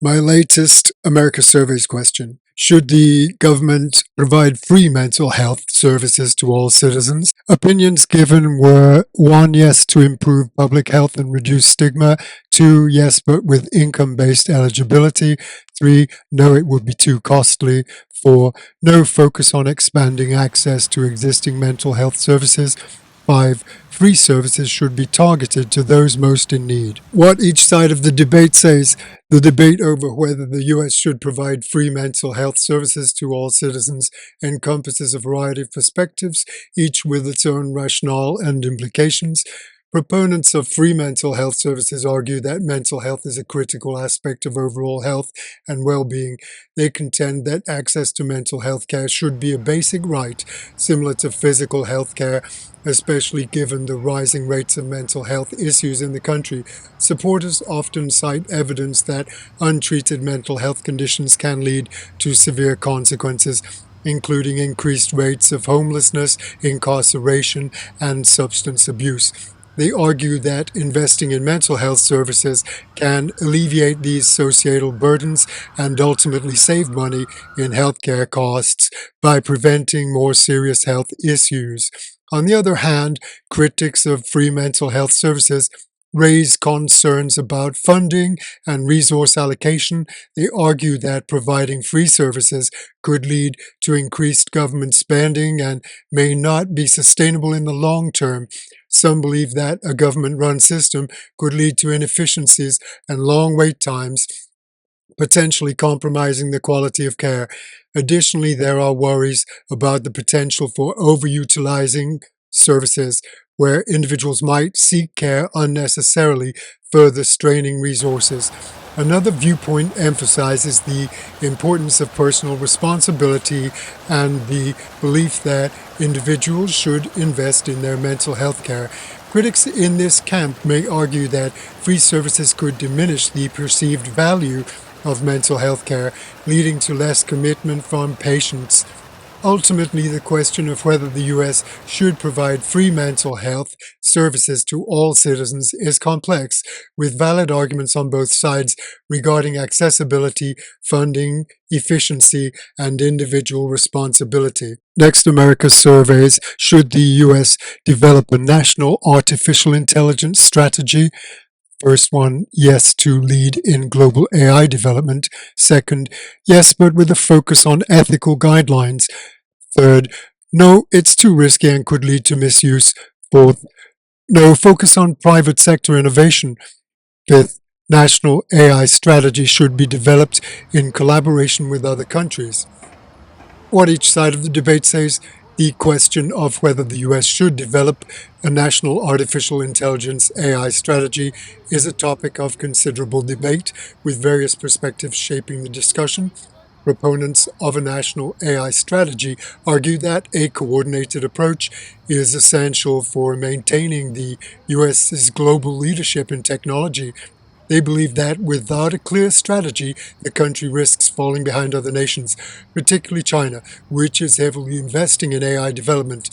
My latest America Surveys question. Should the government provide free mental health services to all citizens? Opinions given were 1, yes, to improve public health and reduce stigma, 2, yes, but with income based eligibility, 3, no, it would be too costly, 4, no, focus on expanding access to existing mental health services, 5, free services should be targeted to those most in need. What each side of the debate says. The debate over whether the US should provide free mental health services to all citizens encompasses a variety of perspectives, each with its own rationale and implications. Proponents of free mental health services argue that mental health is a critical aspect of overall health and well-being. They contend that access to mental health care should be a basic right, similar to physical health care, especially given the rising rates of mental health issues in the country. Supporters often cite evidence that untreated mental health conditions can lead to severe consequences, including increased rates of homelessness, incarceration, and substance abuse. They argue that investing in mental health services can alleviate these societal burdens and ultimately save money in healthcare costs by preventing more serious health issues. On the other hand, critics of free mental health services raise concerns about funding and resource allocation. They argue that providing free services could lead to increased government spending and may not be sustainable in the long term. Some believe that a government-run system could lead to inefficiencies and long wait times, potentially compromising the quality of care. Additionally, there are worries about the potential for overutilizing services, where individuals might seek care unnecessarily, further straining resources. Another viewpoint emphasizes the importance of personal responsibility and the belief that individuals should invest in their mental health care. Critics in this camp may argue that free services could diminish the perceived value of mental health care, leading to less commitment from patients. Ultimately, the question of whether the US should provide free mental health services to all citizens is complex, with valid arguments on both sides regarding accessibility, funding, efficiency, and individual responsibility. Next, America surveys, should the US develop a national artificial intelligence strategy? First one, yes, to lead in global AI development. Second, yes, but with a focus on ethical guidelines. Third, no, it's too risky and could lead to misuse. Fourth, no, focus on private sector innovation. Fifth, national AI strategy should be developed in collaboration with other countries. What each side of the debate says, the question of whether the US should develop a national artificial intelligence AI strategy is a topic of considerable debate, with various perspectives shaping the discussion. Proponents of a national AI strategy argue that a coordinated approach is essential for maintaining the US's global leadership in technology. They believe that without a clear strategy, the country risks falling behind other nations, particularly China, which is heavily investing in AI development.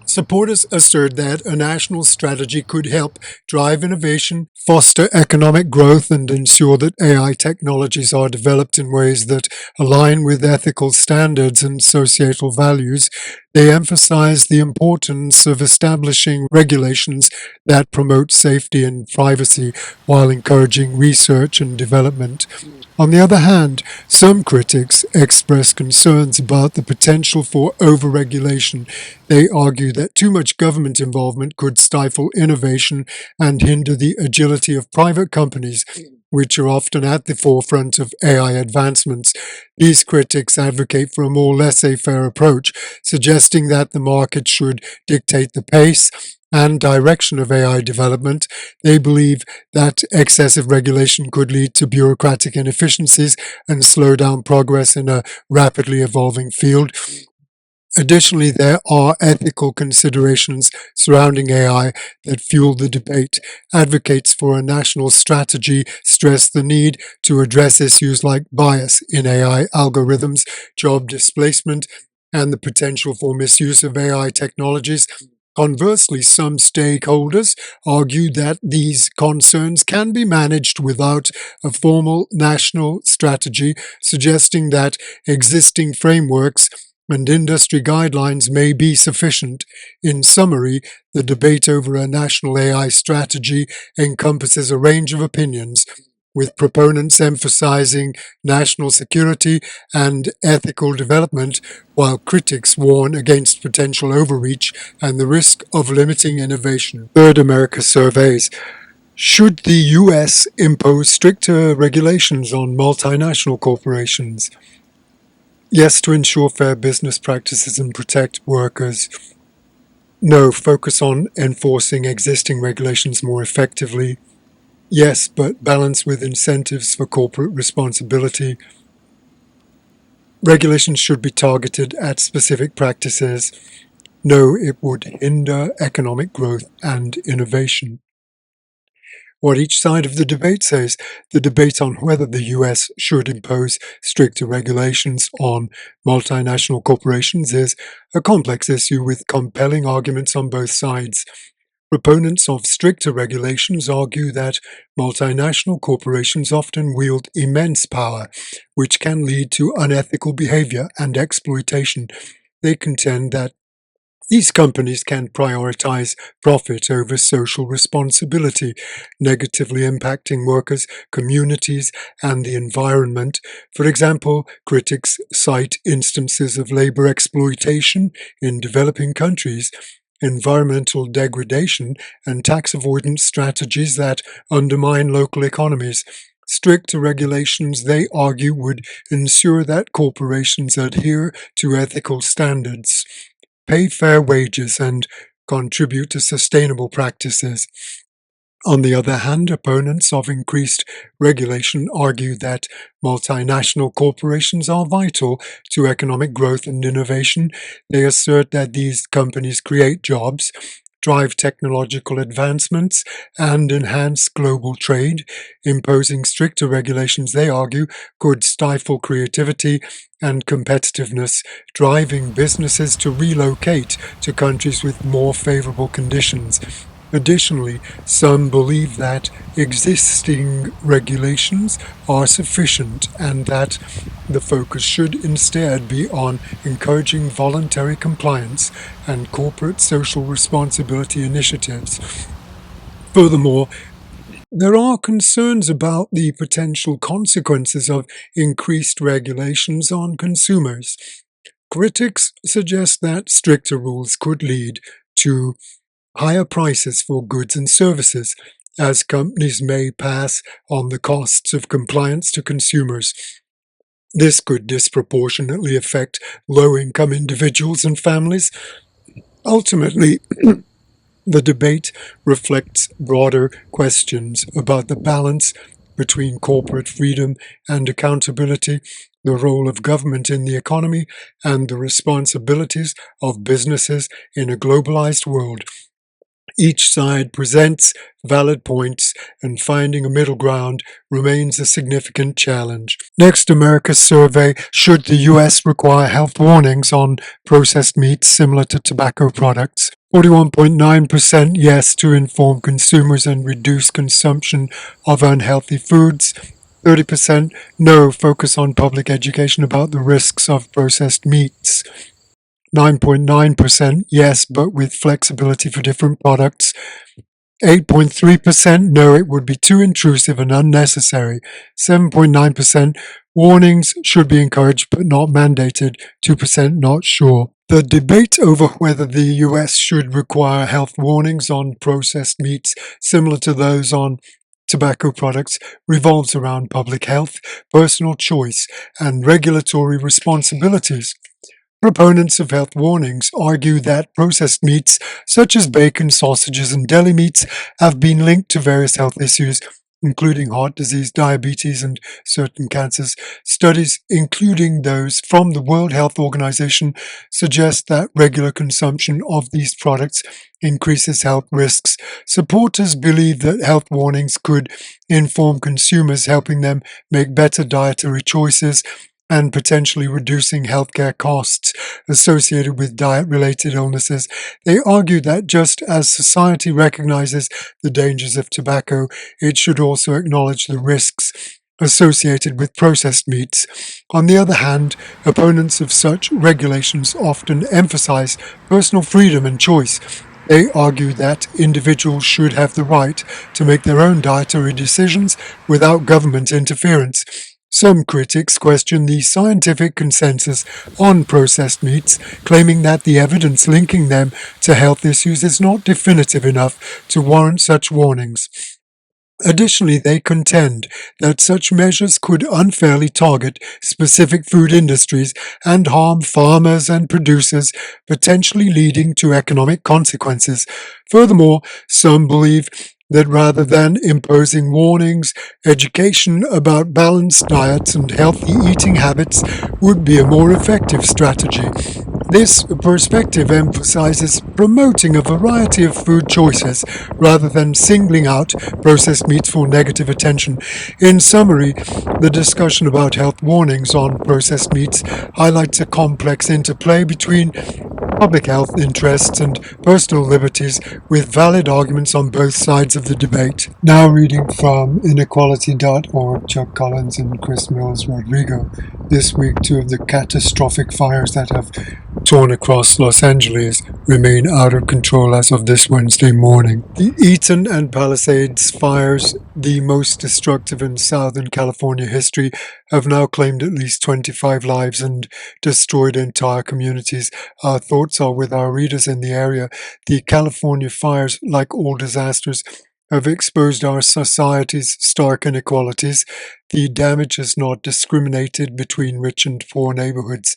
Supporters assert that a national strategy could help drive innovation, foster economic growth, and ensure that AI technologies are developed in ways that align with ethical standards and societal values. They emphasize the importance of establishing regulations that promote safety and privacy while encouraging research and development. On the other hand, some critics express concerns about the potential for overregulation. They argue that too much government involvement could stifle innovation and hinder the agility of private companies, which are often at the forefront of AI advancements. These critics advocate for a more laissez-faire approach, suggesting that the market should dictate the pace and direction of AI development. They believe that excessive regulation could lead to bureaucratic inefficiencies and slow down progress in a rapidly evolving field. Additionally, there are ethical considerations surrounding AI that fuel the debate. Advocates for a national strategy stress the need to address issues like bias in AI algorithms, job displacement, and the potential for misuse of AI technologies. Conversely, some stakeholders argue that these concerns can be managed without a formal national strategy, suggesting that existing frameworks and industry guidelines may be sufficient. In summary, the debate over a national AI strategy encompasses a range of opinions, with proponents emphasizing national security and ethical development, while critics warn against potential overreach and the risk of limiting innovation. Third America surveys. Should the US impose stricter regulations on multinational corporations? Yes, to ensure fair business practices and protect workers. No, focus on enforcing existing regulations more effectively. Yes, but balance with incentives for corporate responsibility. Regulations should be targeted at specific practices. No, it would hinder economic growth and innovation. What each side of the debate says, the debate on whether the US should impose stricter regulations on multinational corporations is a complex issue with compelling arguments on both sides. Proponents of stricter regulations argue that multinational corporations often wield immense power, which can lead to unethical behavior and exploitation. They contend that these companies can prioritize profit over social responsibility, negatively impacting workers, communities, and the environment. For example, critics cite instances of labor exploitation in developing countries, environmental degradation, and tax avoidance strategies that undermine local economies. Stricter regulations, they argue, would ensure that corporations adhere to ethical standards, pay fair wages, and contribute to sustainable practices. On the other hand, opponents of increased regulation argue that multinational corporations are vital to economic growth and innovation. They assert that these companies create jobs, drive technological advancements, and enhance global trade. Imposing stricter regulations, they argue, could stifle creativity and competitiveness, driving businesses to relocate to countries with more favorable conditions. Additionally, some believe that existing regulations are sufficient and that the focus should instead be on encouraging voluntary compliance and corporate social responsibility initiatives. Furthermore, there are concerns about the potential consequences of increased regulations on consumers. Critics suggest that stricter rules could lead to higher prices for goods and services, as companies may pass on the costs of compliance to consumers. This could disproportionately affect low-income individuals and families. Ultimately, the debate reflects broader questions about the balance between corporate freedom and accountability, the role of government in the economy, and the responsibilities of businesses in a globalized world. Each side presents valid points, and finding a middle ground remains a significant challenge. Next, America's survey. Should the US require health warnings on processed meats similar to tobacco products? 41.9% yes to inform consumers and reduce consumption of unhealthy foods. 30% no, focus on public education about the risks of processed meats. 9.9% yes, but with flexibility for different products. 8.3% no, it would be too intrusive and unnecessary. 7.9% warnings should be encouraged but not mandated. 2% not sure. The debate over whether the US should require health warnings on processed meats similar to those on tobacco products revolves around public health, personal choice, and regulatory responsibilities. Proponents of health warnings argue that processed meats, such as bacon, sausages, and deli meats, have been linked to various health issues, including heart disease, diabetes, and certain cancers. Studies, including those from the World Health Organization, suggest that regular consumption of these products increases health risks. Supporters believe that health warnings could inform consumers, helping them make better dietary choices. and potentially reducing healthcare costs associated with diet-related illnesses. They argue that just as society recognizes the dangers of tobacco, it should also acknowledge the risks associated with processed meats. On the other hand, opponents of such regulations often emphasize personal freedom and choice. They argue that individuals should have the right to make their own dietary decisions without government interference. Some critics question the scientific consensus on processed meats, claiming that the evidence linking them to health issues is not definitive enough to warrant such warnings. Additionally, they contend that such measures could unfairly target specific food industries and harm farmers and producers, potentially leading to economic consequences. Furthermore, some believe that rather than imposing warnings, education about balanced diets and healthy eating habits would be a more effective strategy. This perspective emphasizes promoting a variety of food choices rather than singling out processed meats for negative attention. In summary, the discussion about health warnings on processed meats highlights a complex interplay between public health interests and personal liberties, with valid arguments on both sides of the debate. Now reading from inequality.org, Chuck Collins and Chris Mills Rodrigo. This week, two of the catastrophic fires that have torn across Los Angeles remain out of control as of this Wednesday morning. The Eaton and Palisades fires, the most destructive in Southern California history, have now claimed at least 25 lives and destroyed entire communities. Our thoughts are with our readers in the area. The California fires, like all disasters, have exposed our society's stark inequalities. The damage has not discriminated between rich and poor neighborhoods,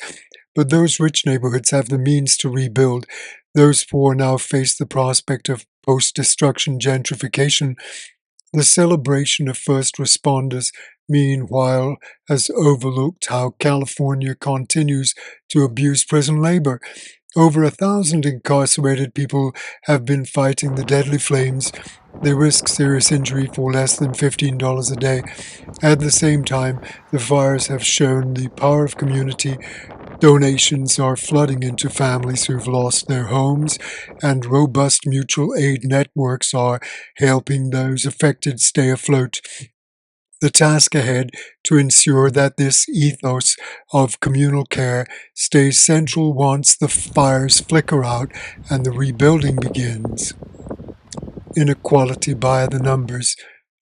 but those rich neighborhoods have the means to rebuild. Those poor now face the prospect of post-destruction gentrification. The celebration of first responders, meanwhile, has overlooked how California continues to abuse prison labor. Over 1,000 incarcerated people have been fighting the deadly flames. They risk serious injury for less than $15 a day. At the same time, the fires have shown the power of community. Donations are flooding into families who've lost their homes, and robust mutual aid networks are helping those affected stay afloat. The task ahead to ensure that this ethos of communal care stays central once the fires flicker out and the rebuilding begins. Inequality by the numbers.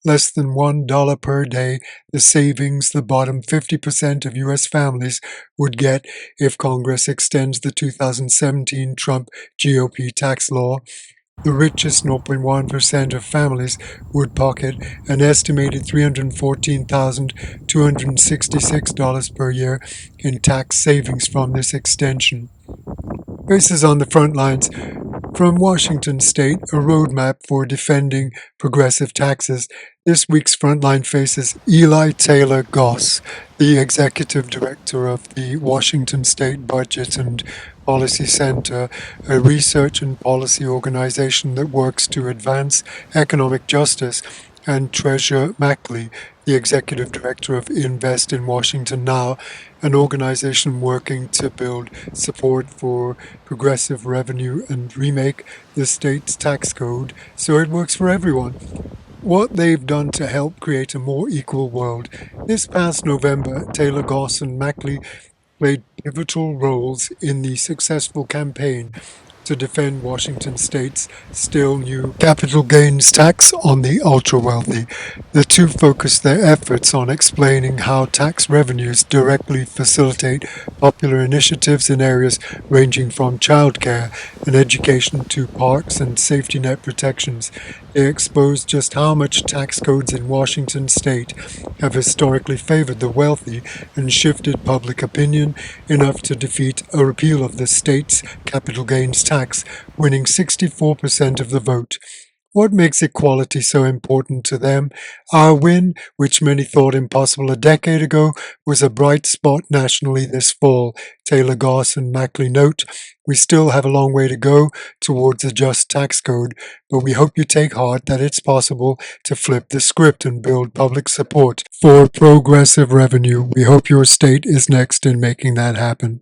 Less than $1 per day, the savings the bottom 50% of U.S. families would get if Congress extends the 2017 Trump GOP tax law. The richest 0.1% of families would pocket an estimated $314,266 per year in tax savings from this extension. Faces on the front lines. From Washington State, a roadmap for defending progressive taxes. This week's frontline faces Eli Taylor Goss, the executive director of the Washington State Budget and Policy Center, a research and policy organization that works to advance economic justice, and Treasure Mackley, the executive director of Invest in Washington Now, an organization working to build support for progressive revenue and remake the state's tax code so it works for everyone. What they've done to help create a more equal world. This past November, Taylor Goss and Mackley played pivotal roles in the successful campaign to defend Washington State's still new capital gains tax on the ultra-wealthy. The two focused their efforts on explaining how tax revenues directly facilitate popular initiatives in areas ranging from childcare and education to parks and safety net protections. They exposed just how much tax codes in Washington State have historically favored the wealthy and shifted public opinion enough to defeat a repeal of the state's capital gains tax, winning 64% of the vote. What makes equality so important to them? Our win, which many thought impossible a decade ago, was a bright spot nationally this fall. Taylor Goss and Mackley note, we still have a long way to go towards a just tax code, but we hope you take heart that it's possible to flip the script and build public support for progressive revenue. We hope your state is next in making that happen.